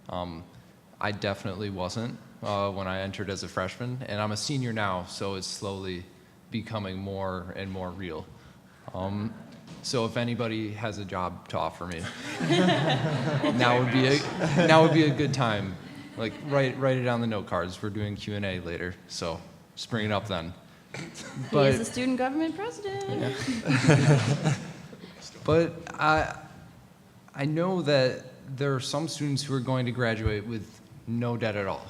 I definitely wasn't when I entered as a freshman, and I'm a senior now, so it's slowly becoming more and more real. So if anybody has a job to offer me, now would be a good time. Like write it on the note cards. We're doing Q&A later, so just bring it up then. He is the student government president. Yeah. But I know that there are some students who are going to graduate with no debt at all.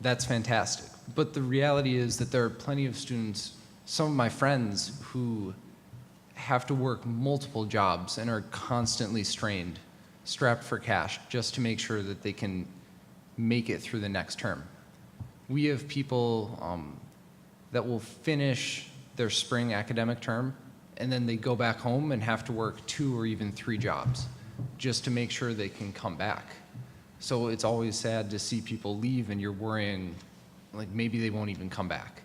That's fantastic. But the reality is that there are plenty of students, some of my friends, who have to work multiple jobs and are constantly strapped for cash just to make sure that they can make it through the next term. We have people that will finish their spring academic term and then they go back home and have to work 2 or even 3 jobs just to make sure they can come back. So it's always sad to see people leave and you're worrying like maybe they won't even come back.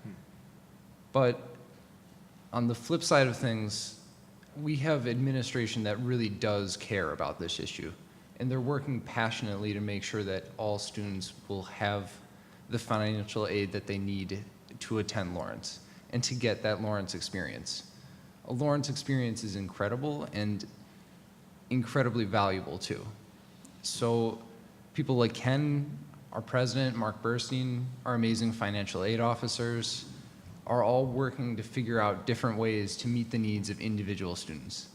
But on the flip side of things, we have administration that really does care about this issue, and they're working passionately to make sure that all students will have the financial aid that they need to attend Lawerence and to get that Lawerence experience. A Lawerence experience is incredible and incredibly valuable too. So people like Ken, our president, Mark Burstein, our amazing financial aid officers, are all working to figure out different ways to meet the needs of individual students.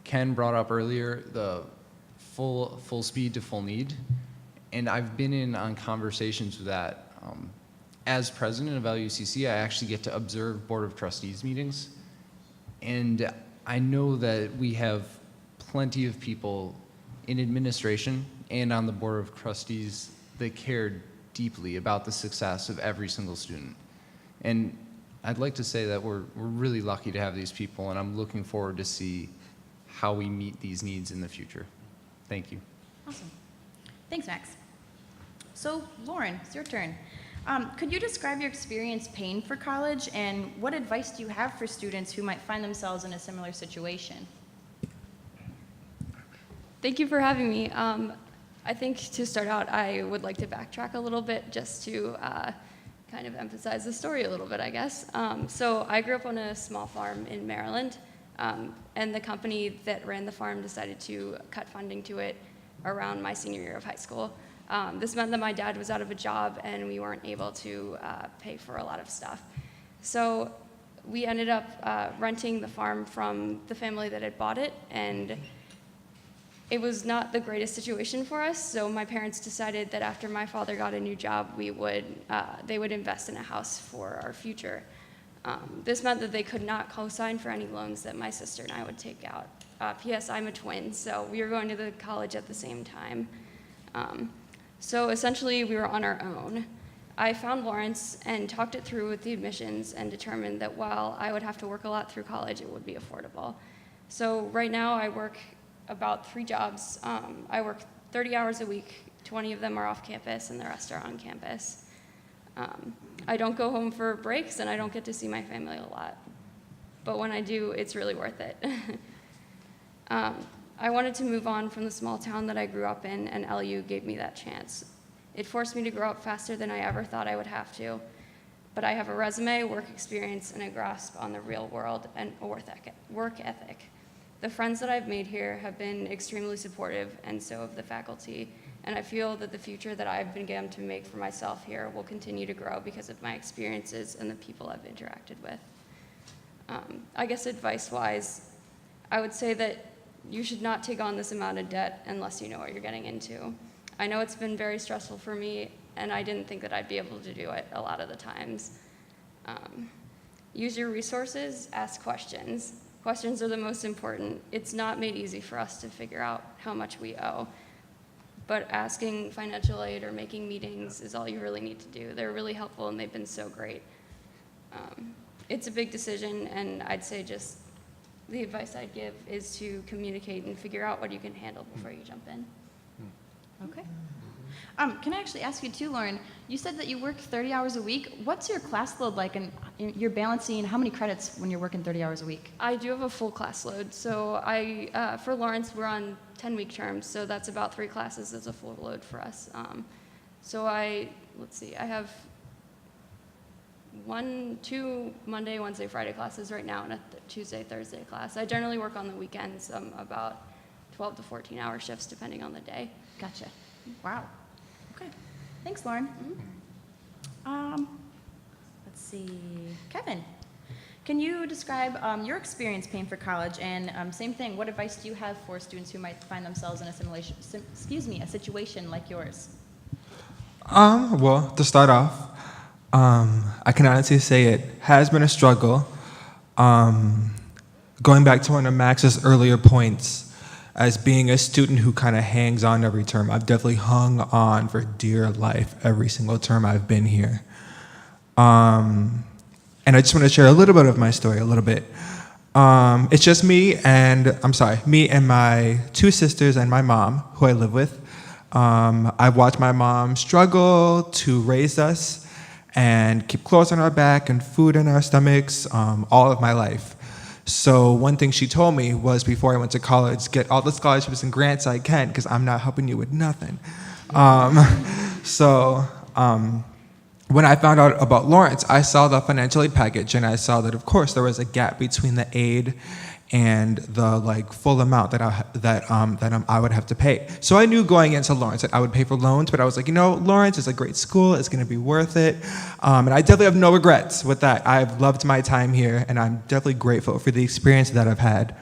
Ken brought up earlier the full speed to full need, and I've been in on conversations with that. As president of LUCC, I actually get to observe Board of Trustees meetings, and I know that we have plenty of people in administration and on the Board of Trustees that care deeply about the success of every single student. And I'd like to say that we're really lucky to have these people, and I'm looking forward to see how we meet these needs in the future. Thank you. Awesome. Thanks, Max. So, Lauren, it's your turn. Could you describe your experience paying for college, and what advice do you have for students who might find themselves in a similar situation? Thank you for having me. I think to start out, I would like to backtrack a little bit just to kind of emphasize the story a little bit, I guess. So I grew up on a small farm in Maryland, and the company that ran the farm decided to cut funding to it around my senior year of high school. This meant that my dad was out of a job and we weren't able to pay for a lot of stuff. So we ended up renting the farm from the family that had bought it, and it was not the greatest situation for us, so my parents decided that after my father got a new job, they would invest in a house for our future. This meant that they could not co-sign for any loans that my sister and I would take out. P.S. I'm a twin, so we were going to the college at the same time. So essentially, we were on our own. I found Lawerence and talked it through with the admissions and determined that while I would have to work a lot through college, it would be affordable. So right now, I work about 3 jobs. I work 30 hours a week, 20 of them are off campus and the rest are on campus. I don't go home for breaks and I don't get to see my family a lot. But when I do, it's really worth it. I wanted to move on from the small town that I grew up in, and LU gave me that chance. It forced me to grow up faster than I ever thought I would have to. But I have a resume, work experience, and a grasp on the real world and a work ethic. The friends that I've made here have been extremely supportive, and so have the faculty, and I feel that the future that I've been able to make for myself here will continue to grow because of my experiences and the people I've interacted with. I guess advice-wise, I would say that you should not take on this amount of debt unless you know what you're getting into. I know it's been very stressful for me, and I didn't think that I'd be able to do it a lot of the times. Use your resources, ask questions. Questions are the most important. It's not made easy for us to figure out how much we owe, but asking financial aid or making meetings is all you really need to do. They're really helpful and they've been so great. It's a big decision, and I'd say just the advice I'd give is to communicate and figure out what you can handle before you jump in. Okay. Can I actually ask you too, Lauren? You said that you work 30 hours a week. What's your class load like, and you're balancing how many credits when you're working 30 hours a week? I do have a full class load. So for Lawerence, we're on 10-week terms, so that's about 3 classes as a full load for us. So let's see, I have 2 Monday, Wednesday, Friday classes right now, and a Tuesday, Thursday class. I generally work on the weekends, about 12 to 14-hour shifts depending on the day. Gotcha. Wow. Okay. Thanks, Lauren. Let's see. Kevin, can you describe your experience paying for college? And same thing, what advice do you have for students who might find themselves in a situation like yours? Well, to start off, I can honestly say it has been a struggle. Going back to one of Max's earlier points, as being a student who kind of hangs on every term, I've definitely hung on for dear life every single term I've been here. And I just want to share a little bit of my story, a little bit. It's just me and my 2 sisters and my mom, who I live with. I've watched my mom struggle to raise us and keep clothes on our back and food in our stomachs all of my life. So one thing she told me was, before I went to college, get all the scholarships and grants I can, because I'm not helping you with nothing. When I found out about Lawerence, I saw the financial aid package, and I saw that, of course, there was a gap between the aid and the full amount that I would have to pay. So I knew going into Lawerence that I would pay for loans, but I was like, Lawerence is a great school, it's going to be worth it, and I definitely have no regrets with that. I've loved my time here, and I'm definitely grateful for the experience that I've had.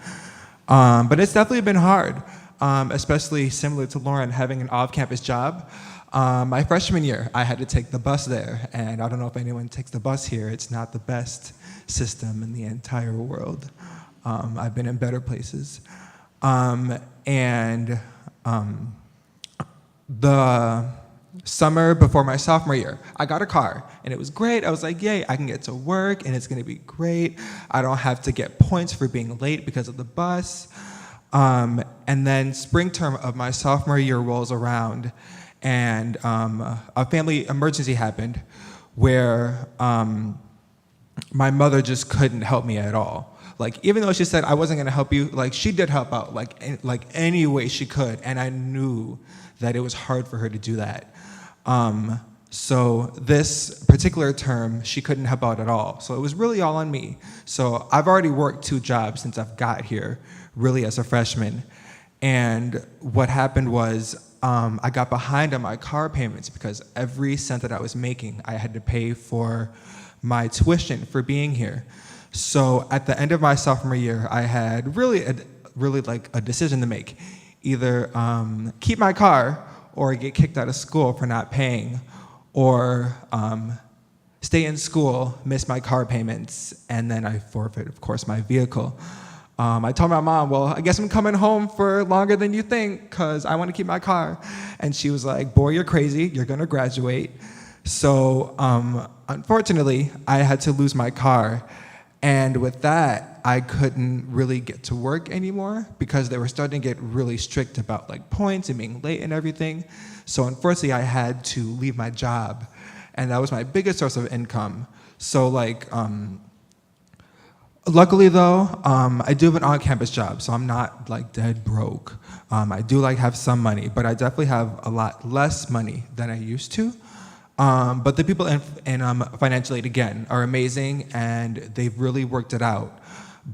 But it's definitely been hard, especially similar to Lauren, having an off-campus job. My freshman year, I had to take the bus there, and I don't know if anyone takes the bus here. It's not the best system in the entire world. I've been in better places. The summer before my sophomore year, I got a car, and it was great. I was like, yay, I can get to work, and it's gonna be great. I don't have to get points for being late because of the bus. And then spring term of my sophomore year rolls around, and a family emergency happened where my mother just couldn't help me at all. Even though she said I wasn't gonna help you, she did help out any way she could, and I knew that it was hard for her to do that. So this particular term, she couldn't help out at all. So it was really all on me. So I've already worked 2 jobs since I've got here, really as a freshman. And what happened was I got behind on my car payments because every cent that I was making, I had to pay for my tuition for being here. So at the end of my sophomore year, I had really a decision to make. Either keep my car or get kicked out of school for not paying, or stay in school, miss my car payments, and then I forfeit, of course, my vehicle. I told my mom, well, I guess I'm coming home for longer than you think because I want to keep my car. And she was like, boy, you're crazy. You're going to graduate. So unfortunately, I had to lose my car. And with that, I couldn't really get to work anymore because they were starting to get really strict about points and being late and everything. So unfortunately, I had to leave my job. And that was my biggest source of income. So luckily though, I do have an on-campus job, so I'm not dead broke. I do have some money, but I definitely have a lot less money than I used to. But the people in financial aid, again, are amazing, and they've really worked it out.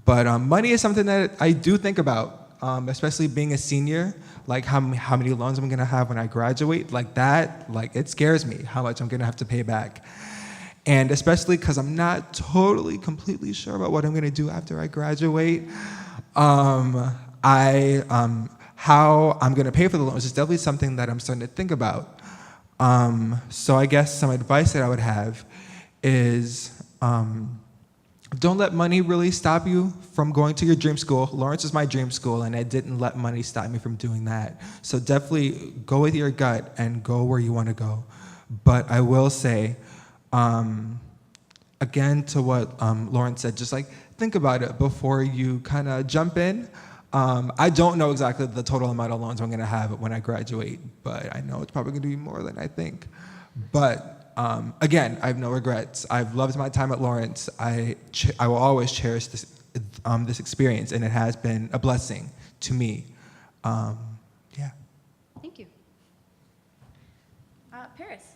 But money is something that I do think about, especially being a senior, how many loans I'm gonna have when I graduate, it scares me how much I'm gonna have to pay back. And especially because I'm not completely sure about what I'm gonna do after I graduate. How I'm gonna pay for the loans is definitely something that I'm starting to think about. So I guess some advice that I would have is don't let money really stop you from going to your dream school. Lawerence is my dream school, and I didn't let money stop me from doing that. So definitely go with your gut and go where you want to go. But I will say, again, to what Lawerence said, just think about it before you kind of jump in. I don't know exactly the total amount of loans I'm going to have when I graduate, but I know it's probably going to be more than I think. But again, I have no regrets. I've loved my time at Lawerence. I will always cherish this experience, and it has been a blessing to me. Thank you. Paris.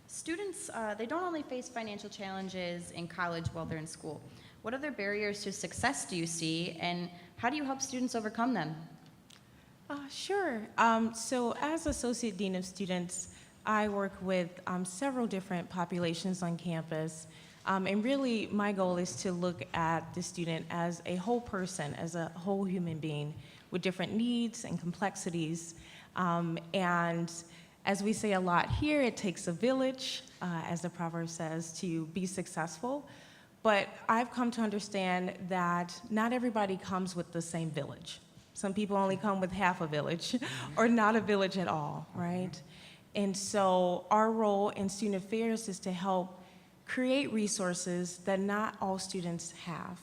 Students, they don't only face financial challenges in college while they're in school. What other barriers to success do you see, and how do you help students overcome them? Sure. So as Associate Dean of Students, I work with several different populations on campus. And really, my goal is to look at the student as a whole person, as a whole human being with different needs and complexities. And as we say a lot here, it takes a village, as the proverb says, to be successful. But I've come to understand that not everybody comes with the same village. Some people only come with half a village or not a village at all, right? And so our role in student affairs is to help create resources that not all students have.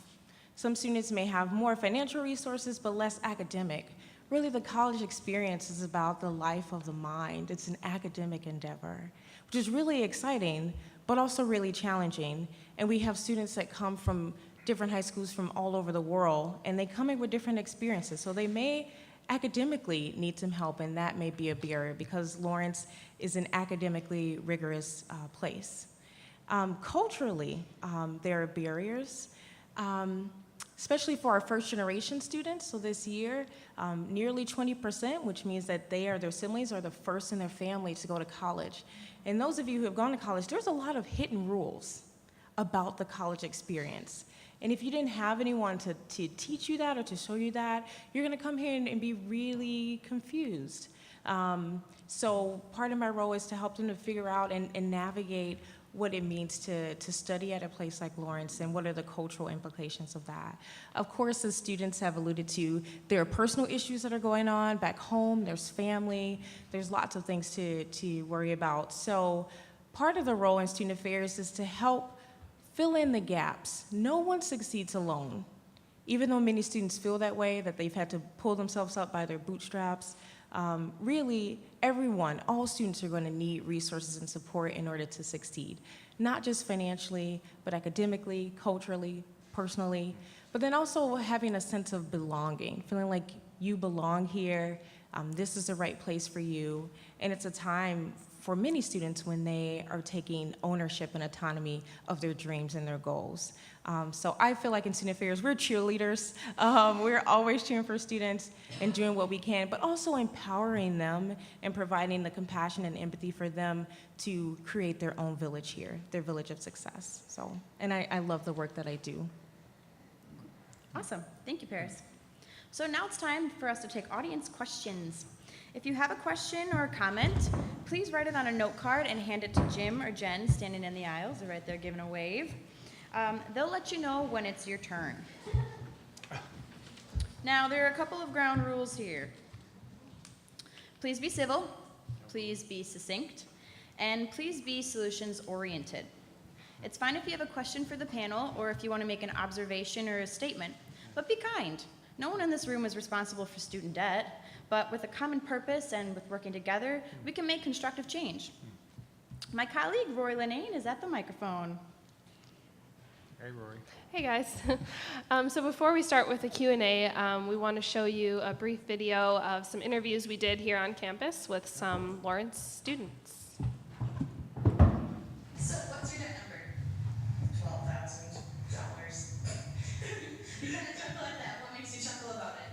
Some students may have more financial resources, but less academic. Really, the college experience is about the life of the mind. It's an academic endeavor, which is really exciting, but also really challenging. And we have students that come from different high schools from all over the world, and they come in with different experiences. So they may academically need some help, and that may be a barrier because Lawerence is an academically rigorous place. Culturally, there are barriers, especially for our first generation students. So this year, nearly 20%, which means that their siblings are the first in their family to go to college. And those of you who have gone to college, there's a lot of hidden rules about the college experience. And if you didn't have anyone to teach you that or to show you that, you're gonna come here and be really confused. So part of my role is to help them to figure out and navigate what it means to study at a place like Lawerence and what are the cultural implications of that. Of course, as students have alluded to, there are personal issues that are going on back home, there's family, there's lots of things to worry about. So part of the role in student affairs is to help fill in the gaps. No one succeeds alone. Even though many students feel that way, that they've had to pull themselves up by their bootstraps, really, everyone, all students are going to need resources and support in order to succeed. Not just financially, but academically, culturally, personally, but then also having a sense of belonging, feeling like you belong here, this is the right place for you, and it's a time for many students when they are taking ownership and autonomy of their dreams and their goals. So I feel like in student affairs, we're cheerleaders. We're always cheering for students and doing what we can, but also empowering them and providing the compassion and empathy for them to create their own village here, their village of success. So, and I love the work that I do. Awesome. Thank you, Paris. So now it's time for us to take audience questions. If you have a question or a comment, please write it on a note card and hand it to Jim or Jen standing in the aisles. They're right there giving a wave. They'll let you know when it's your turn. Now, there are a couple of ground rules here. Please be civil, please be succinct, and please be solutions-oriented. It's fine if you have a question for the panel or if you want to make an observation or a statement, but be kind. No one in this room is responsible for student debt, but with a common purpose and with working together, we can make constructive change. My colleague, Rory Linnane, is at the microphone. Hey, Rory. Hey guys. So before we start with the Q&A, we want to show you a brief video of some interviews we did here on campus with some Lawerence students. So what's your debt number? $12,000. You kind of chuckle at that. What makes you chuckle about it?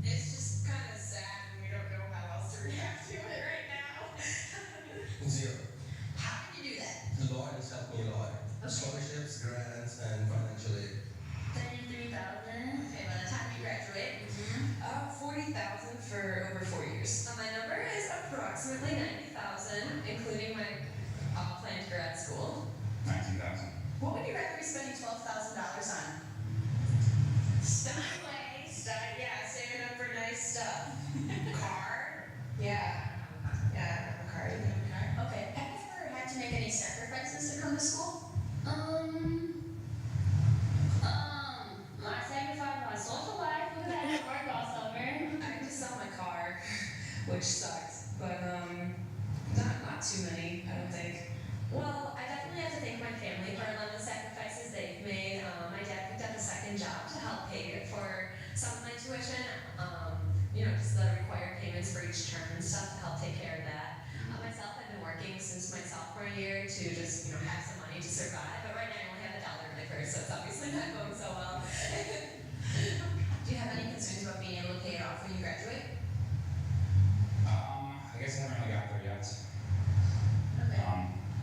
It's just kind of sad and we don't know how else to react to it right now. 0. How did you do that? The Lord has helped me a lot. Okay. Scholarships, grants, and financial aid. $33,000. Okay, by the time you graduate. 40,000 for over 4 years. My number is approximately 90,000, including my planned grad school. 19,000. What would you rather be spending $12,000 on? Stuff away. Yeah, saving up for nice stuff. Car? Yeah. Yeah, I have a car. You have a car? Okay. Have you ever had to make any sacrifices to come to school? I sacrificed my social life. Look at that, I worked all summer. I had to sell my car, which sucked, but not too many, I don't think. Well, I definitely have to thank my family for a lot of the sacrifices they've made. My dad picked up a second job to help pay for some of my tuition. Just the required payments for each outreach tournament stuff to help take care of that. Myself, I've been working since my sophomore year to just, have some money to survive, but right now I only have $1 in my purse, so it's obviously not going so well. Do you have any concerns about being able to pay it off when you graduate? I guess I haven't really got there yet. Okay.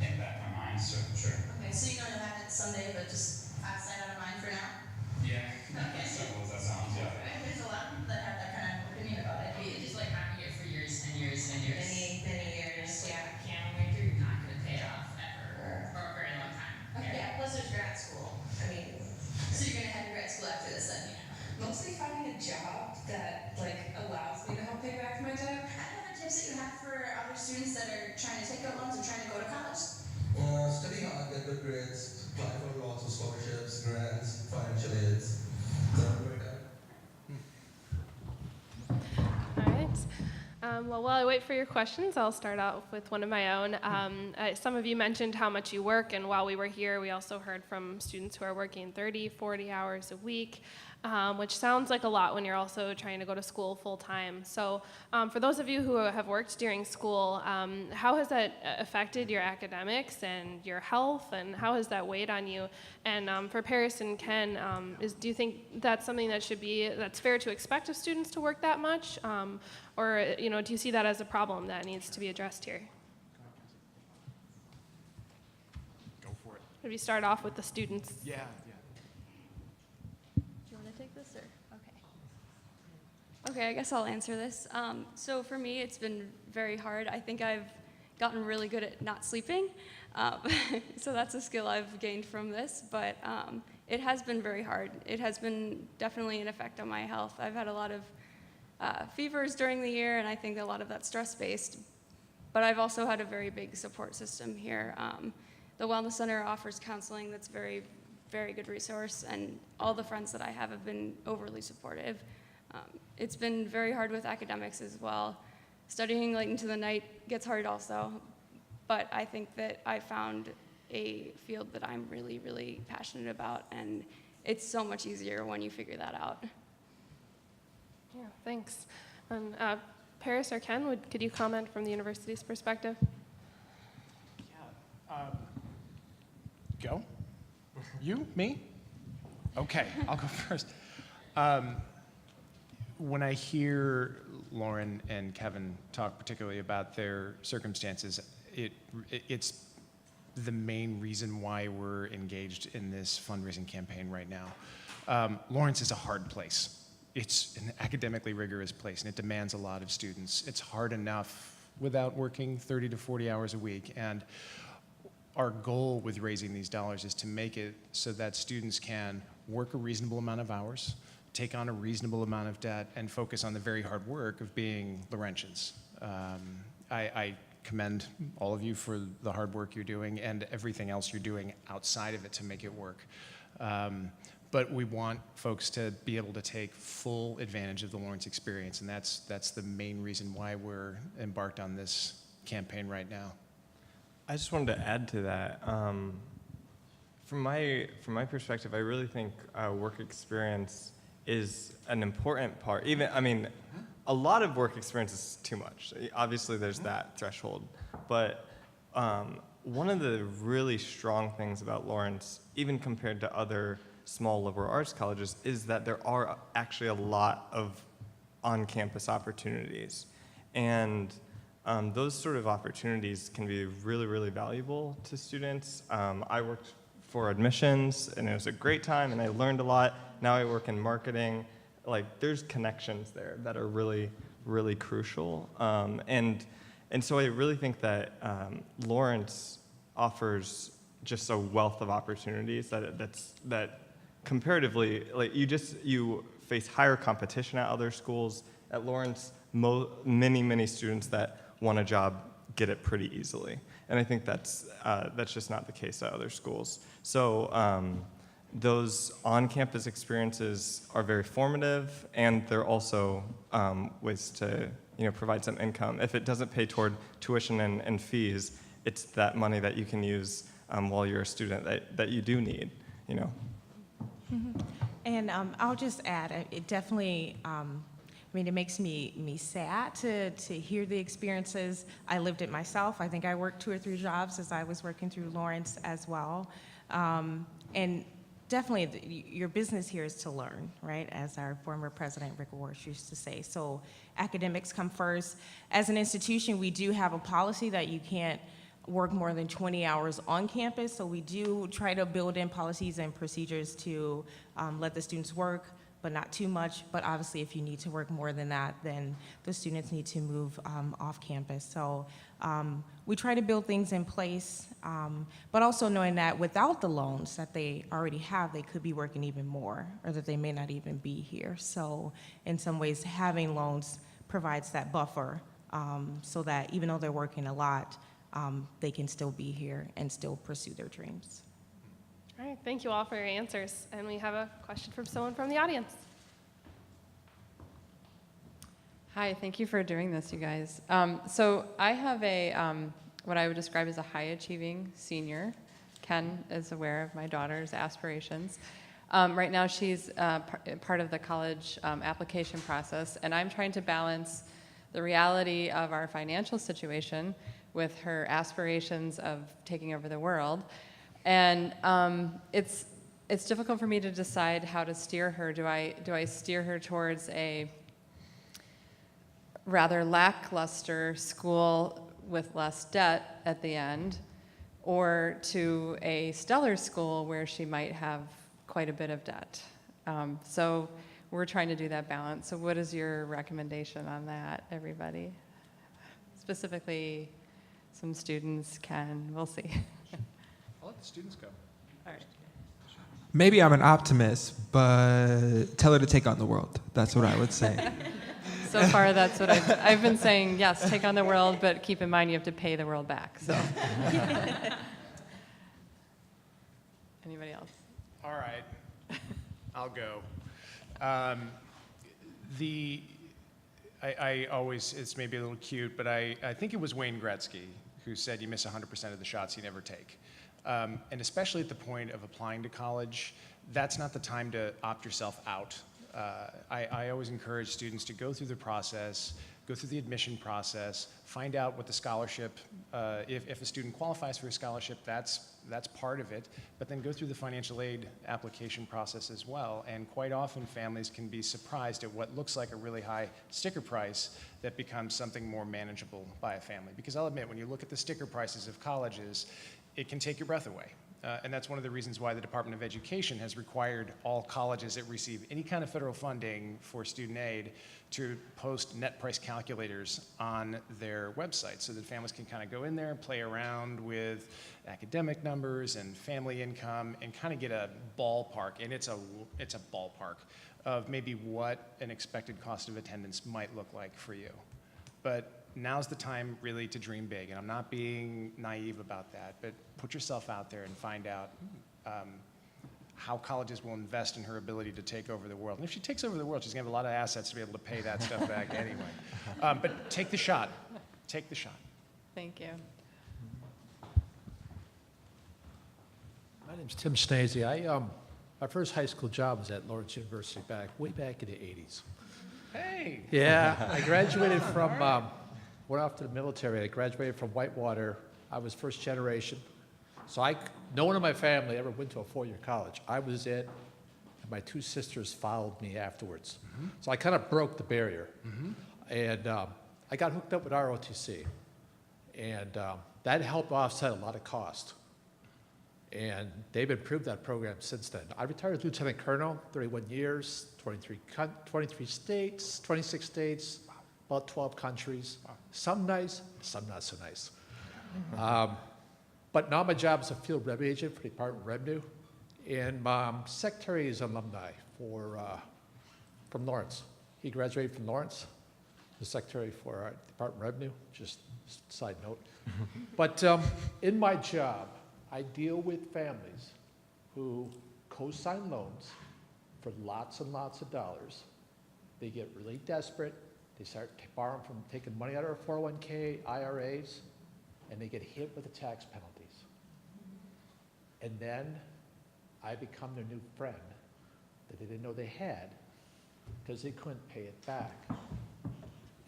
In the back of my mind, so sure. Okay, so you know you'll have it someday, but just out of sight, out of mind for now? Yeah. Okay. As simple as that sounds, yeah. Okay, there's a lot of people that have that kind of opinion about it. It's just like having it for years and years and years. Many years, It's like yeah. a piano major, you're not going to pay it off ever, or a very long time. Yeah, plus there's grad school. I mean, so you're gonna have your grad school after this then? Mostly finding a job that allows me to help pay back my debt. Any other tips that you have for other students that are trying to take out loans and trying to go to college? Study hard, get good grades, apply for lots of scholarships, grants, financial aids. So work out. All right. Well, while I wait for your questions, I'll start out with one of my own. Some of you mentioned how much you work, and while we were here, we also heard from students who are working 30, 40 hours a week, which sounds like a lot when you're also trying to go to school full time. So for those of you who have worked during school, how has that affected your academics and your health, and how has that weighed on you? And for Paris and Ken, do you think that's something that's fair to expect of students to work that much? Or do you see that as a problem that needs to be addressed here? Go for it. Maybe start off with the students. Yeah. Do you want to take this, or? Okay. Okay, I guess I'll answer this. So for me, it's been very hard. I think I've gotten really good at not sleeping. So that's a skill I've gained from this, but it has been very hard. It has been definitely an effect on my health. I've had a lot of fevers during the year, and I think a lot of that's stress-based. But I've also had a very big support system here. The Wellness Center offers counseling that's very, very good resource, and all the friends that I have been overly supportive. It's been very hard with academics as well. Studying late into the night gets hard also, but I think that I found a field that I'm really, really passionate about, and it's so much easier when you figure that out. Yeah, thanks. And Paris or Ken, could you comment from the university's perspective? Yeah. Go? You? Me? Okay, I'll go first. When I hear Lauren and Kevin talk particularly about their circumstances, it's the main reason why we're engaged in this fundraising campaign right now. Lawerence is a hard place. It's an academically rigorous place, and it demands a lot of students. It's hard enough without working 30 to 40 hours a week, and our goal with raising these dollars is to make it so that students can work a reasonable amount of hours, take on a reasonable amount of debt, and focus on the very hard work of being Laurentians. I commend all of you for the hard work you're doing and everything else you're doing outside of it to make it work. But we want folks to be able to take full advantage of the Lawerence experience, and that's the main reason why we're embarked on this campaign right now. I just wanted to add to that. From my perspective, I really think work experience is an important part. A lot of work experience is too much. Obviously, there's that threshold, but one of the really strong things about Lawerence, even compared to other small liberal arts colleges, is that there are actually a lot of on-campus opportunities. And those sort of opportunities can be really, really valuable to students. I worked for admissions, and it was a great time, and I learned a lot. Now I work in marketing. There's connections there that are really, really crucial. And so I really think that Lawerence offers just a wealth of opportunities that comparatively, you face higher competition at other schools. At Lawerence, many students that want a job get it pretty easily, and I think that's just not the case at other schools. So those on-campus experiences are very formative, and they're also ways to provide some income. If it doesn't pay toward tuition and fees, it's that money that you can use while you're a student that you do need. Mm-hmm. And I'll just add, it definitely mean, it makes me sad to hear the experiences. I lived it myself. I think I worked 2 or 3 jobs as I was working through Lawerence as well. And definitely, your business here is to learn, right? As our former president, Rick Warsh, used to say. So academics come first. As an institution, we do have a policy that you can't work more than 20 hours on campus. So we do try to build in policies and procedures to let the students work, but not too much. But obviously, if you need to work more than that, then the students need to move off campus. So we try to build things in place, but also knowing that without the loans that they already have, they could be working even more, or that they may not even be here. So in some ways, having loans provides that buffer so that even though they're working a lot, they can still be here and still pursue their dreams. All right, thank you all for your answers. And we have a question from someone from the audience. Hi, thank you for doing this, you guys. So I have a, what I would describe as a high-achieving senior. Ken is aware of my daughter's aspirations. Right now she's part of the college application process, and I'm trying to balance the reality of our financial situation with her aspirations of taking over the world. And it's difficult for me to decide how to steer her. Do I steer her towards a rather lackluster school with less debt at the end, or to a stellar school where she might have quite a bit of debt? So we're trying to do that balance. So what is your recommendation on that, everybody? Specifically, some students can, we'll see. I'll let the students go. All right. Maybe I'm an optimist, but tell her to take on the world. That's what I would say. So far, that's what I've been saying. Yes, take on the world, but keep in mind you have to pay the world back. So, anybody else? All right, I'll go. I always, it's maybe a little cute, but I think it was Wayne Gretzky who said you miss 100% of the shots you never take. And especially at the point of applying to college, that's not the time to opt yourself out. I always encourage students to go through the process, go through the admission process, find out what the scholarship, if a student qualifies for a scholarship, that's part of it, but then go through the financial aid application process as well. And quite often families can be surprised at what looks like a really high sticker price that becomes something more manageable by a family. Because I'll admit, when you look at the sticker prices of colleges, it can take your breath away. And that's one of the reasons why the Department of Education has required all colleges that receive any kind of federal funding for student aid to post net price calculators on their website so that families can kind of go in there and play around with academic numbers and family income and kind of get a ballpark, and it's a ballpark of maybe what an expected cost of attendance might look like for you. But now's the time really to dream big, and I'm not being naive about that, but put yourself out there and find out how colleges will invest in her ability to take over the world. And if she takes over the world, she's gonna have a lot of assets to be able to pay that stuff back anyway. But take the shot. Take the shot. Thank you. My name's Tim Schnase. My first high school job was at Lawerence University way back in the 80s. Hey! Yeah, I graduated from, went off to the military. I graduated from Whitewater. I was first generation. So no one in my family ever went to a four-year college. I was it, and my 2 sisters followed me afterwards. Mm-hmm. So I kind of broke the barrier. Mm-hmm. And I got hooked up with ROTC. And that helped offset a lot of cost. And they've improved that program since then. I retired as lieutenant colonel, 31 years, 23 states, 26 states, about 12 countries. Some nice, some not so nice. But now my job is a field revenue agent for the Department of Revenue. And my secretary is an alumni from Lawerence. He graduated from Lawerence, the secretary for our Department of Revenue, just side note. But in my job, I deal with families who co-sign loans for lots and lots of dollars. They get really desperate. They start borrowing from taking money out of their 401k, IRAs, and they get hit with the tax penalties. And then I become their new friend that they didn't know they had, because they couldn't pay it back.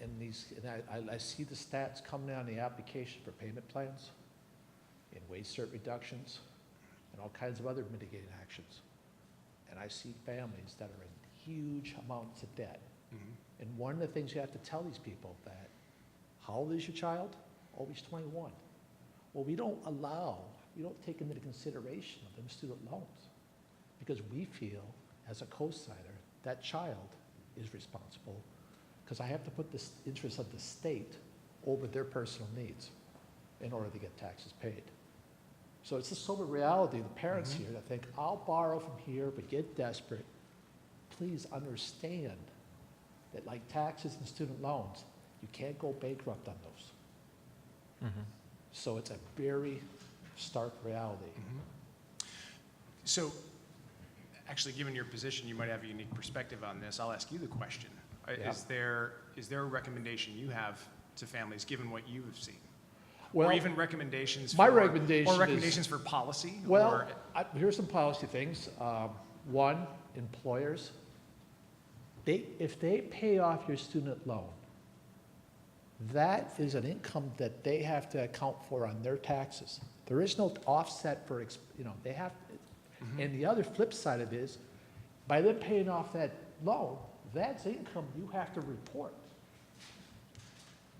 And I see the stats coming down the application for payment plans and wage cert reductions and all kinds of other mitigating actions. And I see families that are in huge amounts of debt. And one of the things you have to tell these people that, how old is your child? Oh, he's 21. Well, we don't take into consideration of them student loans because we feel as a co-signer that child is responsible because I have to put the interest of the state over their personal needs in order to get taxes paid. So it's a sober reality of the parents here that think, I'll borrow from here but get desperate. Please understand that like taxes and student loans, you can't go bankrupt on those. So it's a very stark reality. So, actually, given your position, you might have a unique perspective on this. I'll ask you the question. Yeah. Is there a recommendation you have to families, given what you have seen? Well, or even recommendations my for, recommendation or recommendations is, for policy? Well, here's some policy things. One, employers, if they pay off your student loan, that is an income that they have to account for on their taxes. There is no offset for, they have, and the other flip side of it is, by them paying off that loan, that's income you have to report.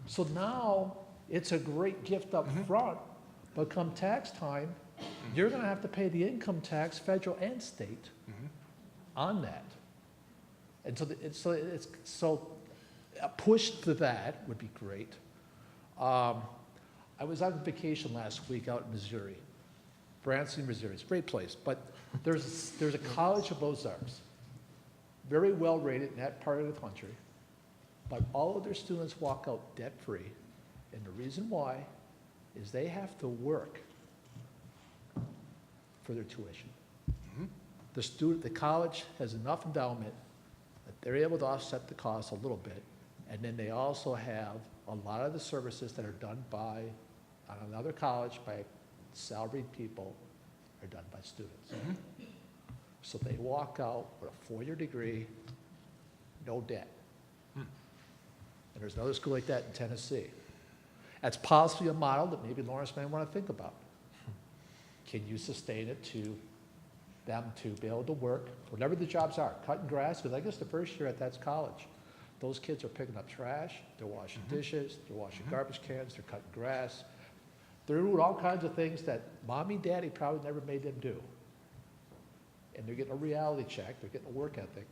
So now, it's a great gift up front, but come tax time, you're gonna have to pay the income tax, federal and state, on that. And so a push to that would be great. I was on vacation last week out in Missouri, Branson, Missouri. It's a great place, but there's a college of Ozarks, very well rated in that part of the country, but all of their students walk out debt-free, and the reason why is they have to work for their tuition. The college has enough endowment that they're able to offset the cost a little bit, and then they also have a lot of the services that are done by, on another college, by salaried people, are done by students. So they walk out with a 4-year degree, no debt. And there's another school like that in Tennessee. That's possibly a model that maybe Lawerence may want to think about. Can you sustain it to them to be able to work, whatever the jobs are, cutting grass, because I guess the first year at that college, those kids are picking up trash, they're washing dishes, they're washing garbage cans, they're cutting grass. They're doing all kinds of things that mommy, daddy probably never made them do. And they're getting a reality check, they're getting a work ethic.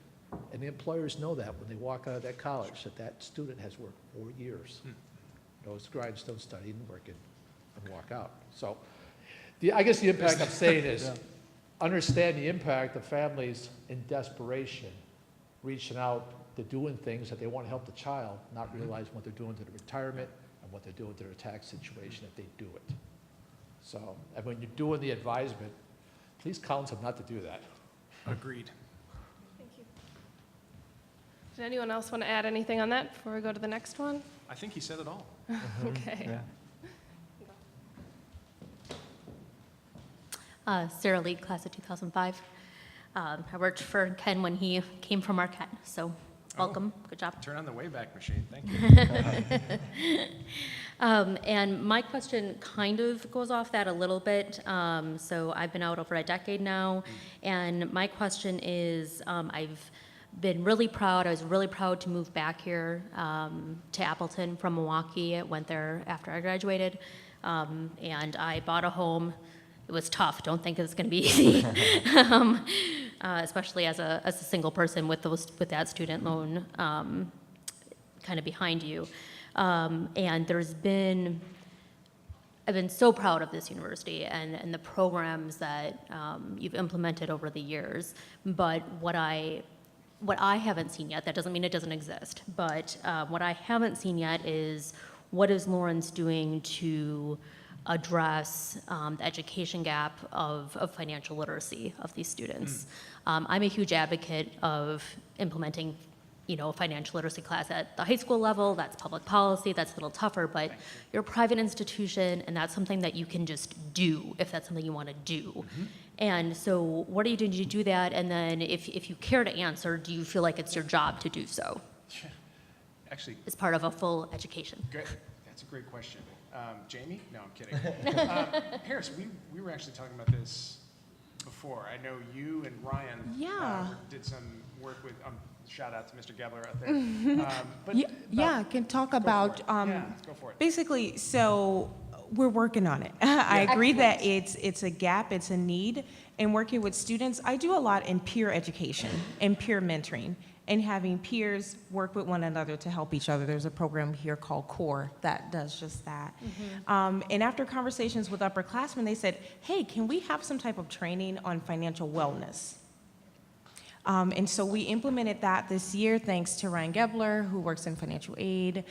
And the employers know that when they walk out of that college, that student has worked 4 years. Those grindstone studying and working and walk out. So I guess the impact I'm saying is understand the impact of families in desperation, reaching out to doing things that they want to help the child, not realizing what they're doing to the retirement and what they're doing to their tax situation if they do it. So, and when you're doing the advisement, please counsel them not to do that. Agreed. Thank you. Did anyone else want to add anything on that before we go to the next one? I think he said it all. Okay. Sarah Lee, class of 2005. I worked for Ken when he came from Marquette, so welcome, good job. Turn on the Wayback Machine, thank you. And my question kind of goes off that a little bit. So I've been out over a decade now, and my question is, I've been really proud, I was really proud to move back here to Appleton from Milwaukee. I went there after I graduated, and I bought a home. It was tough. Don't think it's going to be easy, especially as a single person with that student loan kind of behind you. And I've been so proud of this university and the programs that you've implemented over the years. But what I haven't seen yet, that doesn't mean it doesn't exist, but what I haven't seen yet is what is Lawerence doing to address the education gap of financial literacy of these students. I'm a huge advocate of implementing a financial literacy class at the high school level. That's public policy. That's a little tougher, but you're a private institution, and that's something that you can just do if that's something you want to do. And so what are you doing to do that? And then if you care to answer, do you feel like it's your job to do so Actually, as part of a full education? good. That's a great question. Jamie? No, I'm kidding. Harris, we were actually talking about this before. I know you and Ryan did some work with, shout out to Mr. Gebler out there. I can talk about, go for it. basically, so we're working on it. I agree that it's a gap, it's a need. In working with students, I do a lot in peer education and peer mentoring and having peers work with one another to help each other. There's a program here called CORE that does just that. And after conversations with upperclassmen, they said, hey, can we have some type of training on financial wellness? And so we implemented that this year thanks to Ryan Gebler, who works in financial aid.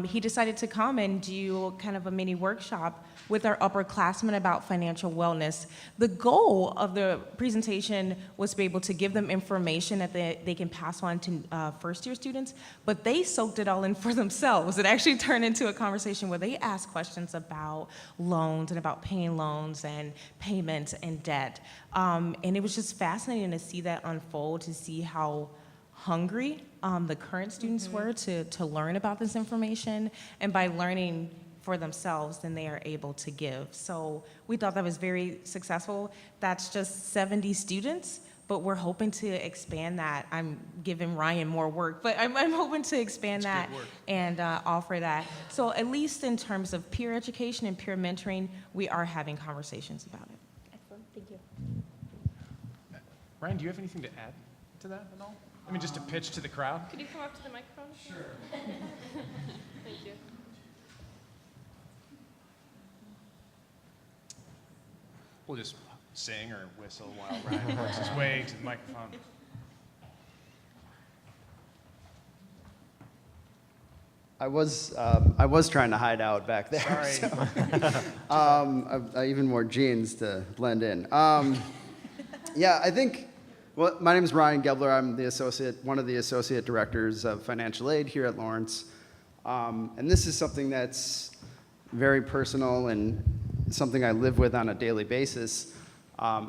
He decided to come and do kind of a mini workshop with our upperclassmen about financial wellness. The goal of the presentation was to be able to give them information that they can pass on to first-year students, but they soaked it all in for themselves. It actually turned into a conversation where they asked questions about loans and about paying loans and payments and debt. And it was just fascinating to see that unfold, to see how hungry the current students were to learn about this information, and by learning for themselves, then they are able to give. So we thought that was very successful. That's just 70 students, but we're hoping to expand that. I'm giving Ryan more work, but I'm hoping to expand that and offer that. So at least in terms of peer education and peer mentoring, we are having conversations about it. Excellent, thank you. Ryan, do you have anything to add to that at all? I mean, just to pitch to the crowd? Could you come up to the microphone? Sure. Thank you. We'll just sing or whistle while Ryan works his way to the microphone. I was trying to hide out back there. Sorry. So, I even wore jeans to blend in. Yeah, I think. Well, my name is Ryan Gebler. I'm one of the associate directors of financial aid here at Lawerence, and this is something that's very personal and something I live with on a daily basis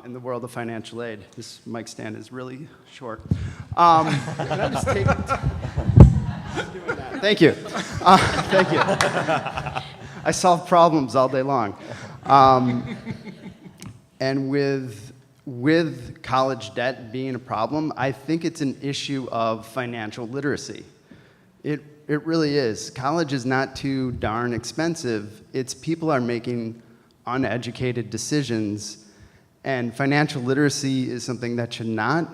in the world of financial aid. This mic stand is really short. Can I just take it? Thank you. Thank you. I solve problems all day long. And with college debt being a problem, I think it's an issue of financial literacy. It really is. College is not too darn expensive. It's people are making uneducated decisions, and financial literacy is something that should not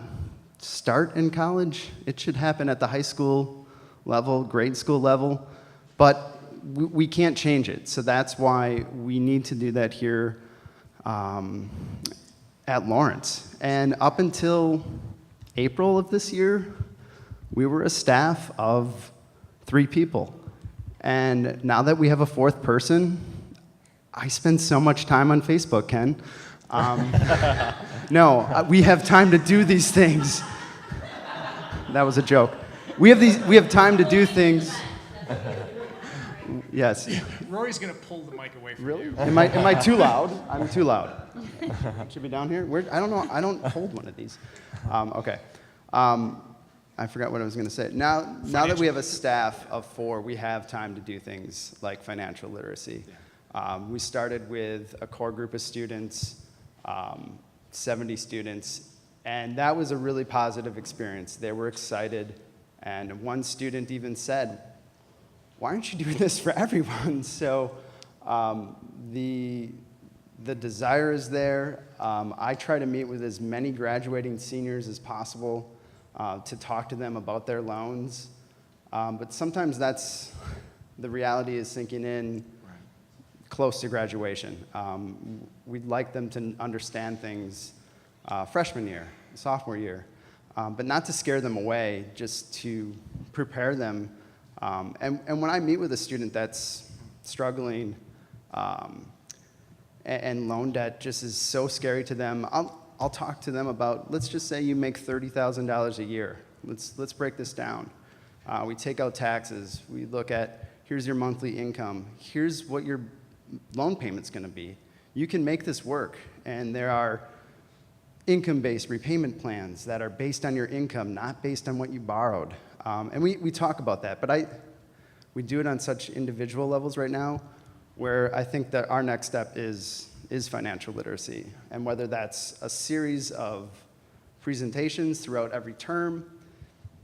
start in college. It should happen at the high school level, grade school level, but we can't change it. So that's why we need to do that here at Lawerence. And up until April of this year, we were a staff of 3 people. And now that we have a 4th person, I spend so much time on Facebook, Ken. No, we have time to do these things. That was a joke. We have time to do things. Yes. Rory's gonna pull the mic away from Really? you. Am I too loud? I'm too loud. Should be down here? I don't know. I don't hold one of these. Okay. I forgot what I was going to say. Now that we have a staff of 4, we have time to do things like financial literacy. We started with a core group of students, 70 students, and that was a really positive experience. They were excited, and one student even said, "Why aren't you doing this for everyone?" So the desire is there. I try to meet with as many graduating seniors as possible to talk to them about their loans. But sometimes the reality is sinking in close to graduation. We'd like them to understand things freshman year, sophomore year, but not to scare them away, just to prepare them. And when I meet with a student that's struggling and loan debt just is so scary to them, I'll talk to them about, let's just say you make $30,000 a year. Let's break this down. We take out taxes. We look at, here's your monthly income. Here's what your loan payment's going to be. You can make this work. And there are income-based repayment plans that are based on your income, not based on what you borrowed. And we talk about that, but we do it on such individual levels right now, where I think that our next step is financial literacy. And whether that's a series of presentations throughout every term,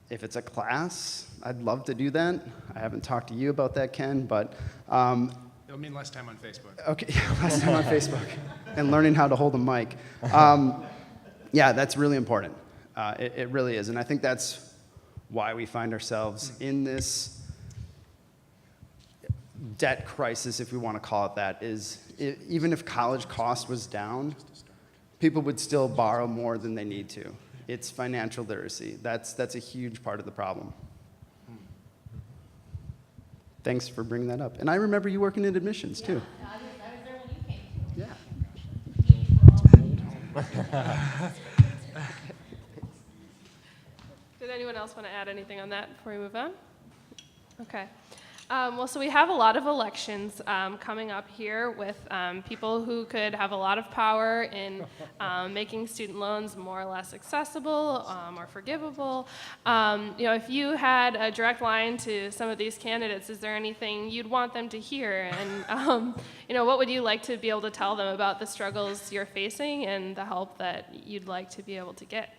if it's a class, I'd love to do that. I haven't talked to you about that, Ken, but It'll mean less time on Facebook. okay, last time on Facebook, and learning how to hold a mic. Yeah, that's really important. It really is, and I think that's why we find ourselves in this debt crisis, if we want to call it that. Even if college cost was down, people would still borrow more than they need to. It's financial literacy. That's a huge part of the problem. Thanks for bringing that up. And I remember you working in admissions, too. I was there when you came. Yeah. Did anyone else want to add anything on that before we move on? Okay. Well, so we have a lot of elections coming up here with people who could have a lot of power in making student loans more or less accessible or forgivable. If you had a direct line to some of these candidates, is there anything you'd want them to hear? And what would you like to be able to tell them about the struggles you're facing and the help that you'd like to be able to get?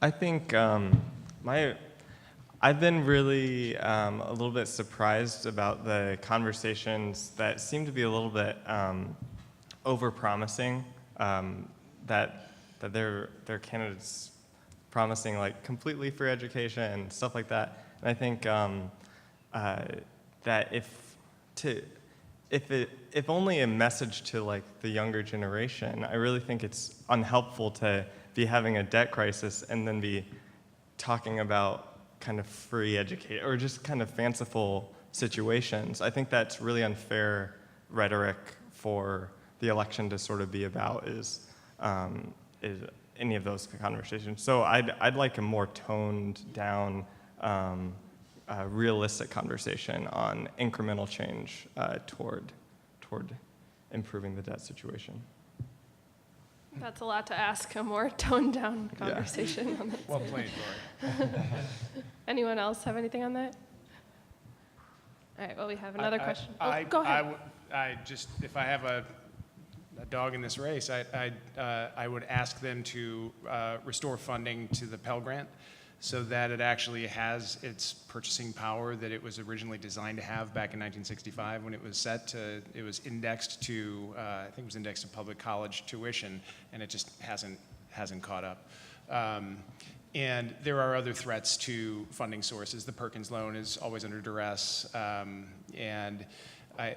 I think I've been really a little bit surprised about the conversations that seem to be a little bit over-promising, that they're candidates promising like completely free education and stuff like that. And I think that if only a message to like the younger generation, I really think it's unhelpful to be having a debt crisis and then be talking about kind of free education or just kind of fanciful situations. I think that's really unfair rhetoric for the election to sort of be about is any of those conversations. So I'd like a more toned down, realistic conversation on incremental change toward improving the debt situation. That's a lot to ask, a more toned-down conversation on this. Well played, Lori. Anyone else have anything on that? All right, well, we have another question. Go ahead. If I have a dog in this race, I would ask them to restore funding to the Pell Grant so that it actually has its purchasing power that it was originally designed to have back in 1965 when it was it was indexed to, I think it was indexed to public college tuition, and it just hasn't caught up. And there are other threats to funding sources. The Perkins loan is always under duress, and I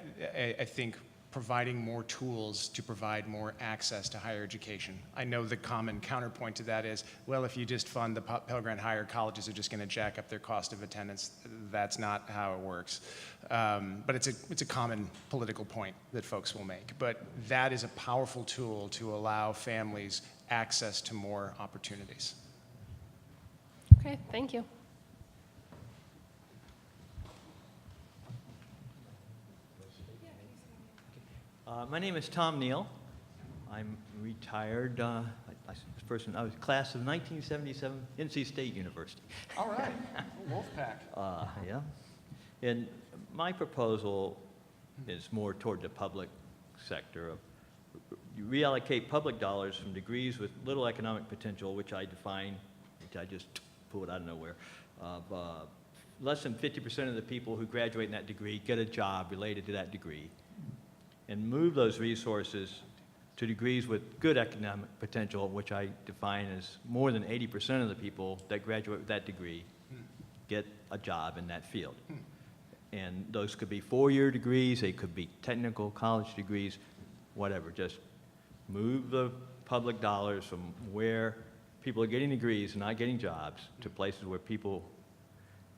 think providing more tools to provide more access to higher education. I know the common counterpoint to that is, well, if you just fund the Pell Grant higher, colleges are just going to jack up their cost of attendance. That's not how it works. But it's a common political point that folks will make. But that is a powerful tool to allow families access to more opportunities. Okay, thank you. My name is Tom Neal. I'm retired. I was class of 1977, NC State University. All right, Wolfpack. Yeah. And my proposal is more toward the public sector. You reallocate public dollars from degrees with little economic potential, which I define, which I just pulled out of nowhere, of less than 50% of the people who graduate in that degree get a job related to that degree, and move those resources to degrees with good economic potential, which I define as more than 80% of the people that graduate with that degree get a job in that field. And those could be four-year degrees, they could be technical college degrees, whatever. Just move the public dollars from where people are getting degrees and not getting jobs to places where people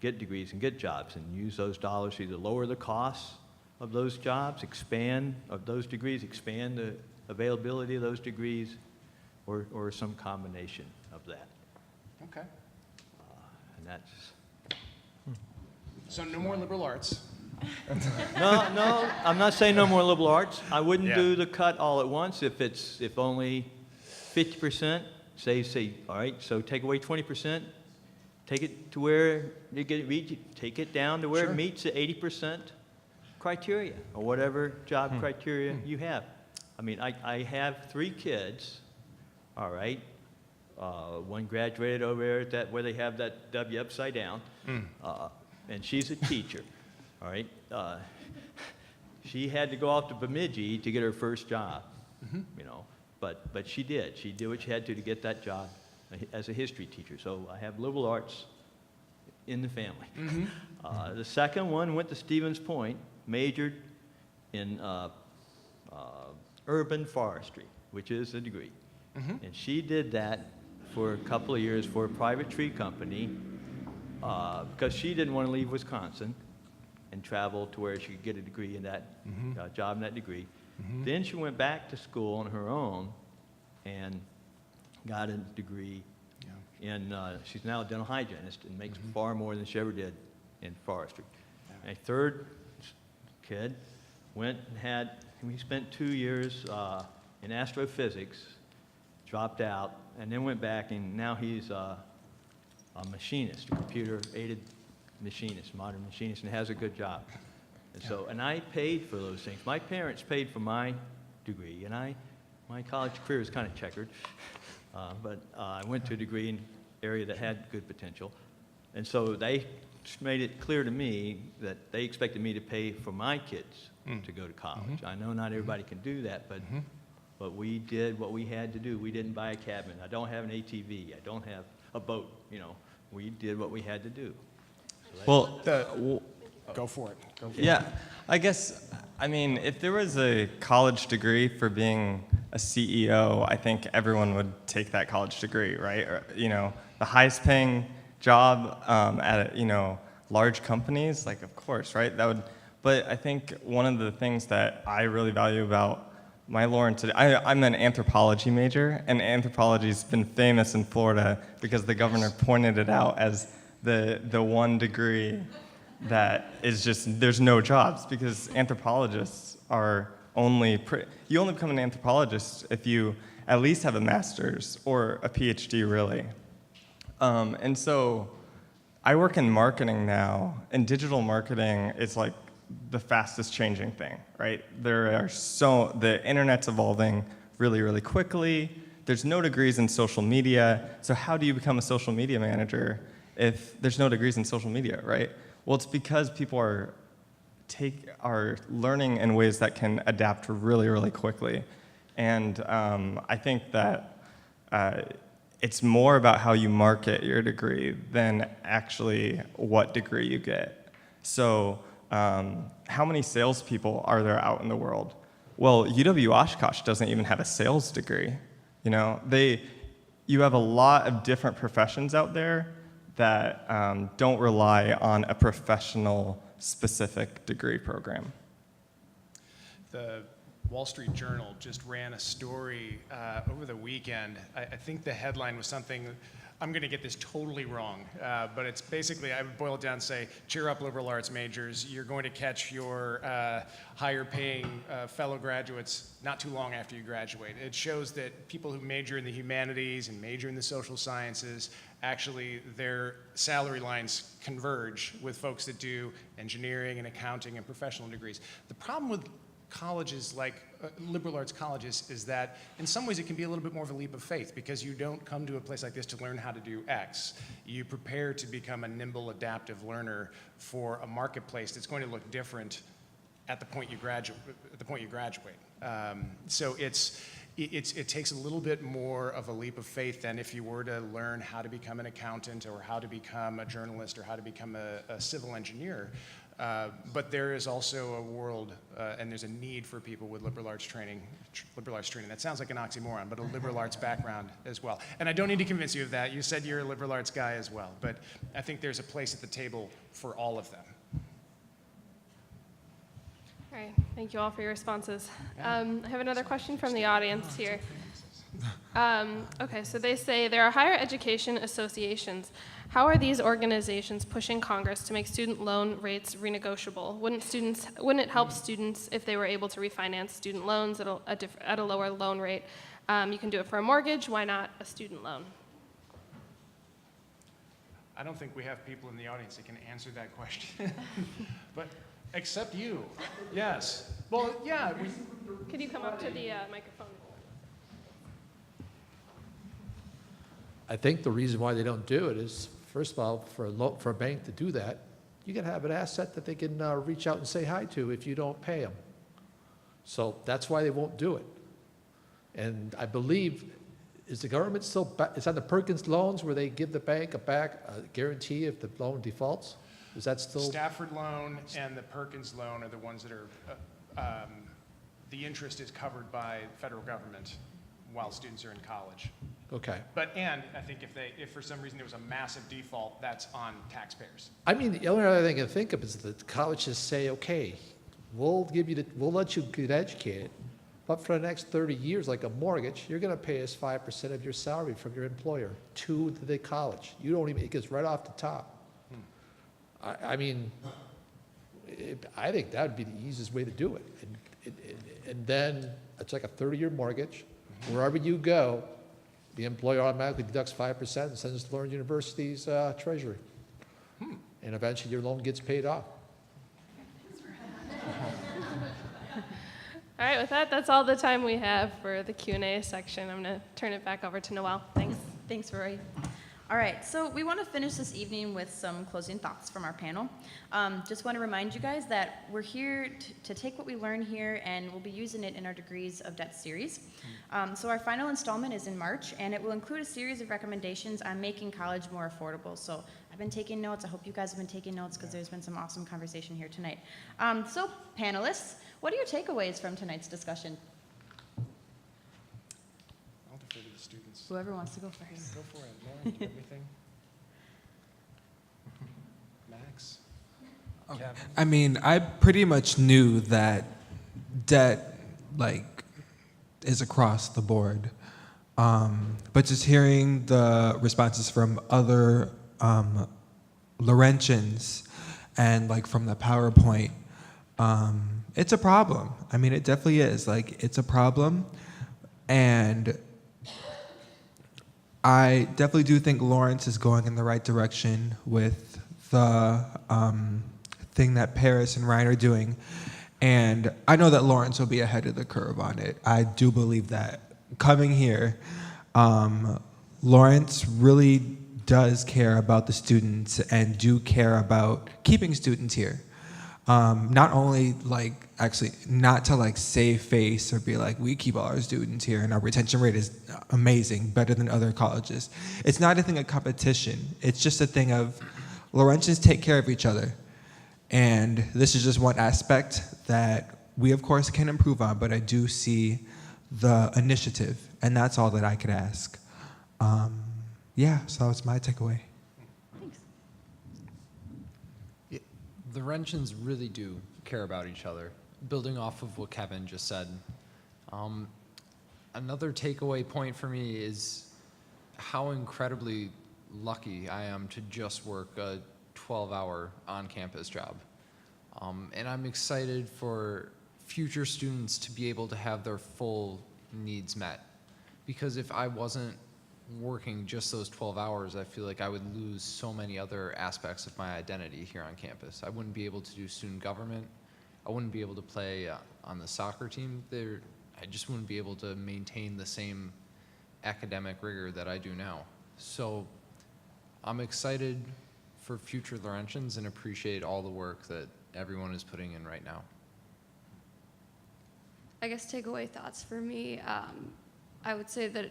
get degrees and get jobs, and use those dollars to either lower the costs of those jobs, expand the availability of those degrees, or some combination of that. Okay. And that's So no more liberal arts. No, I'm not saying no more liberal arts. I wouldn't Yeah. do the cut all at once if only 50%. Say, all right, so take away 20%, take it to where you get it, take it down to where Sure. it meets the 80% criteria, or whatever job criteria you have. I mean, I have 3 kids, all right. One graduated over there where they have that W upside down, and she's a teacher, all right. She had to go off to Bemidji to get her first job, you know, but she did. She did what she had to get that job as a history teacher. So I have liberal arts in the family. The second one went to Stevens Point, majored in urban forestry, which is a degree. And she did that for a couple of years for a private tree company because she didn't want to leave Wisconsin and travel to where she could get a degree in that job in that degree. Then she went back to school on her own and got a degree in, she's now a dental hygienist and makes far more than she ever did in forestry. A third kid went and we spent 2 years in astrophysics, dropped out, and then went back, and now he's a machinist, a computer-aided machinist, modern machinist, and has a good job. And so, and I paid for those things. My parents paid for my degree, and my college career is kind of checkered, but I went to a degree in an area that had good potential. And so they made it clear to me that they expected me to pay for my kids to go to college. I know not everybody can do that, but we did what we had to do. We didn't buy a cabin. I don't have an ATV. I don't have a boat. You know, we did what we had to do. Well, Go for it. yeah, I guess, I mean, if there was a college degree for being a CEO, I think everyone would take that college degree, right? Or, you know, the highest paying job at, large companies, like, of course, right? But I think one of the things that I really value about my Lawerence, I'm an anthropology major, and anthropology's been famous in Florida because the governor pointed it out as the one degree that is just, there's no jobs, because anthropologists are you only become an anthropologist if you at least have a master's or a PhD, really. And so I work in marketing now, and digital marketing is like the fastest changing thing, right? The internet's evolving really, really quickly. There's no degrees in social media, so how do you become a social media manager if there's no degrees in social media, right? Well, it's because people are learning in ways that can adapt really, really quickly. And I think that it's more about how you market your degree than actually what degree you get. So how many salespeople are there out in the world? Well, UW-Oshkosh doesn't even have a sales degree. You know, you have a lot of different professions out there that don't rely on a professional specific degree program. The Wall Street Journal just ran a story over the weekend. I think the headline was something, I'm going to get this totally wrong, but it's basically, I would boil it down and say, cheer up liberal arts majors, you're going to catch your higher paying fellow graduates not too long after you graduate. It shows that people who major in the humanities and major in the social sciences, actually their salary lines converge with folks that do engineering and accounting and professional degrees. The problem with colleges like liberal arts colleges is that in some ways it can be a little bit more of a leap of faith, because you don't come to a place like this to learn how to do X. You prepare to become a nimble, adaptive learner for a marketplace that's going to look different at the point you graduate. So it takes a little bit more of a leap of faith than if you were to learn how to become an accountant or how to become a journalist or how to become a civil engineer. But there is also a world, and there's a need for people with liberal arts training. That sounds like an oxymoron, but a liberal arts background as well. And I don't need to convince you of that. You said you're a liberal arts guy as well. But I think there's a place at the table for all of them. All right, thank you all for your responses. I have another question from the audience here. Okay, so they say there are higher education associations. How are these organizations pushing Congress to make student loan rates renegotiable? Wouldn't it help students if they were able to refinance student loans at a lower loan rate? You can do it for a mortgage. Why not a student loan? I don't think we have people in the audience that can answer that question. But except you. Yes. Well, yeah. Could you come up to the microphone? I think the reason why they don't do it is, first of all, for a bank to do that, you got to have an asset that they can reach out and say hi to if you don't pay them. So that's why they won't do it. And I believe, is the government still, it's on the Perkins loans where they give the bank a guarantee if the loan defaults? Is that still? Stafford loan and the Perkins loan are the ones that are, the interest is covered by federal government while students are in college. Okay. And I think if for some reason there was a massive default, that's on taxpayers. I mean, the only other thing I can think of is that colleges say, okay, we'll let you get educated, but for the next 30 years, like a mortgage, you're going to pay us 5% of your salary from your employer to the college. You don't even, it gets right off the top. I mean, I think that would be the easiest way to do it. And then it's like a 30-year mortgage. Wherever you go, the employer automatically deducts 5% and sends it to Lawerence University's treasury. And eventually your loan gets paid off. All right, with that, that's all the time we have for the Q&A section. I'm going to turn it back over to Noelle. Thanks. Thanks, Rory. All right, so we want to finish this evening with some closing thoughts from our panel. Just want to remind you guys that we're here to take what we learn here, and we'll be using it in our Degrees of Debt series. So our final installment is in March, and it will include a series of recommendations on making college more affordable. So I've been taking notes. I hope you guys have been taking notes because there's been some awesome conversation here tonight. So panelists, what are your takeaways from tonight's discussion? I'll defer to the students. Whoever wants to go first. Go for it. Lauren, do you have anything? Max? Kevin? I mean, I pretty much knew that debt, is across the board. But just hearing the responses from other Laurentians and from the PowerPoint, it's a problem. I mean, it definitely is. It's a problem. And I definitely do think Lawerence is going in the right direction with the thing that Paris and Ryan are doing. And I know that Lawerence will be ahead of the curve on it. I do believe that. Coming here, Lawerence really does care about the students and do care about keeping students here. Not only actually not to save face or be we keep all our students here and our retention rate is amazing, better than other colleges. It's not a thing of competition. It's just a thing of Laurentians take care of each other. And this is just one aspect that we of course can improve on, but I do see the initiative, and that's all that I could ask. So that's my takeaway. The Laurentians really do care about each other, building off of what Kevin just said. Another takeaway point for me is how incredibly lucky I am to just work a 12-hour on-campus job. And I'm excited for future students to be able to have their full needs met. Because if I wasn't working just those 12 hours, I feel like I would lose so many other aspects of my identity here on campus. I wouldn't be able to do student government. I wouldn't be able to play on the soccer team there. I just wouldn't be able to maintain the same academic rigor that I do now. So I'm excited for future Laurentians and appreciate all the work that everyone is putting in right now. I guess takeaway thoughts for me, I would say that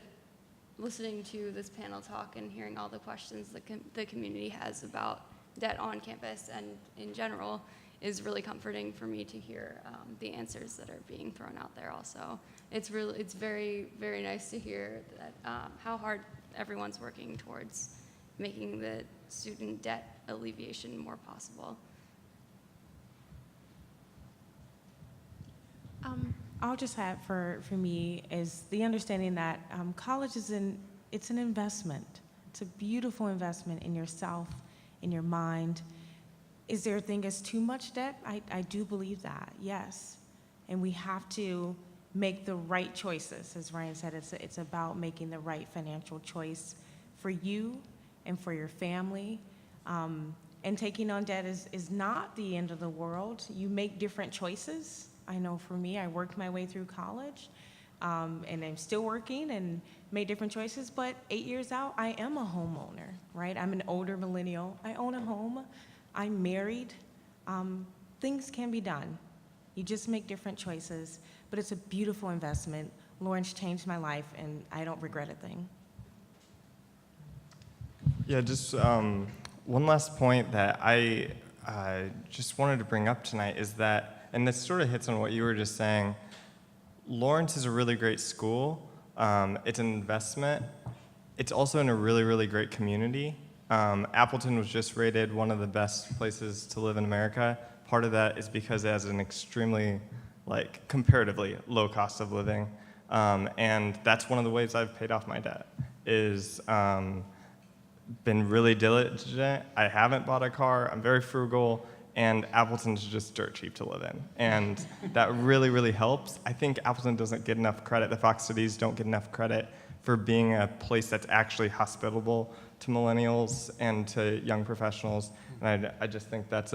listening to this panel talk and hearing all the questions that the community has about debt on campus and in general is really comforting for me to hear the answers that are being thrown out there also. It's very, very nice to hear that how hard everyone's working towards making the student debt alleviation more possible. I'll just add for me is the understanding that college it's an investment. It's a beautiful investment in yourself, in your mind. Is there a thing as too much debt? I do believe that, yes. And we have to make the right choices. As Ryan said, it's about making the right financial choice for you and for your family. And taking on debt is not the end of the world. You make different choices. I know for me, I worked my way through college, and I'm still working and made different choices, but 8 years out, I am a homeowner, right? I'm an older millennial. I own a home. I'm married. Things can be done. You just make different choices, but it's a beautiful investment. Lawerence changed my life, and I don't regret a thing. Yeah, just one last point that I just wanted to bring up tonight is that, and this sort of hits on what you were just saying, Lawerence is a really great school. It's an investment. It's also in a really, really great community. Appleton was just rated one of the best places to live in America. Part of that is because it has an extremely, comparatively low cost of living. And that's one of the ways I've paid off my debt, is been really diligent. I haven't bought a car. I'm very frugal. And Appleton's just dirt cheap to live in. And that really, really helps. I think Appleton doesn't get enough credit. The Fox Cities don't get enough credit for being a place that's actually hospitable to millennials and to young professionals. And I just think that's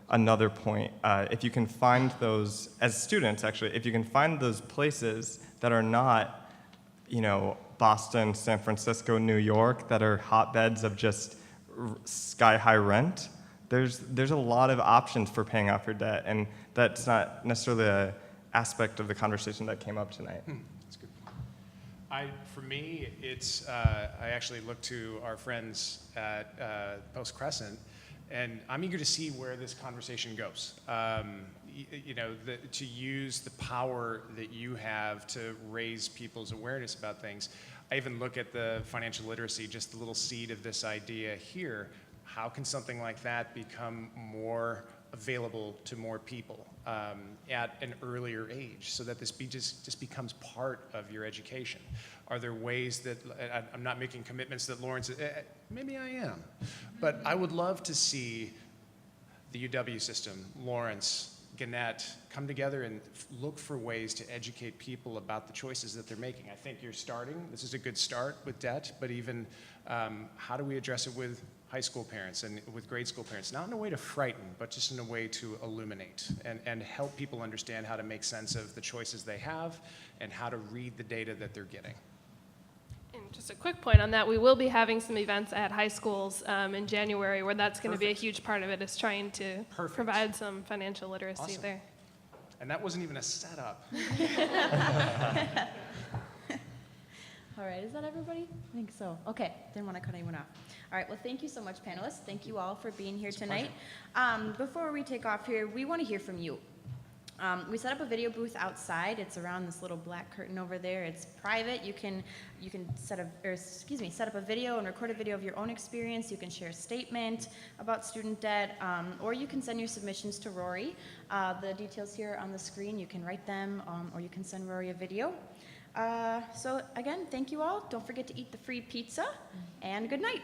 another point. If you can find those, as students actually, if you can find those places that are not, Boston, San Francisco, New York, that are hotbeds of just sky-high rent, there's a lot of options for paying off your debt, and that's not necessarily an aspect of the conversation that came up tonight. That's good. For me, it's I actually look to our friends at Post Crescent, and I'm eager to see where this conversation goes. To use the power that you have to raise people's awareness about things. I even look at the financial literacy, just the little seed of this idea here. How can something like that become more available to more people at an earlier age, so that this just becomes part of your education? Are there ways that, I'm not making commitments that Lawerence, maybe I am, but I would love to see the UW system, Lawerence, Gannett, come together and look for ways to educate people about the choices that they're making. I think you're starting, this is a good start with debt, but even how do we address it with high school parents and with grade school parents? Not in a way to frighten, but just in a way to illuminate and help people understand how to make sense of the choices they have and how to read the data that they're getting. And just a quick point on that, we will be having some events at high schools in January where that's going to be a huge part of it, is trying to provide some financial literacy there. And that wasn't even a setup. All right, is that everybody? I think so. Okay, didn't want to cut anyone off. All right, well, thank you so much, panelists. Thank you all for being here tonight. Before we take off here, we want to hear from you. We set up a video booth outside. It's around this little black curtain over there. It's private. You can set up a video and record a video of your own experience. You can share a statement about student debt, or you can send your submissions to Rory. The details here on the screen. You can write them, or you can send Rory a video. So again, thank you all. Don't forget to eat the free pizza, and good night.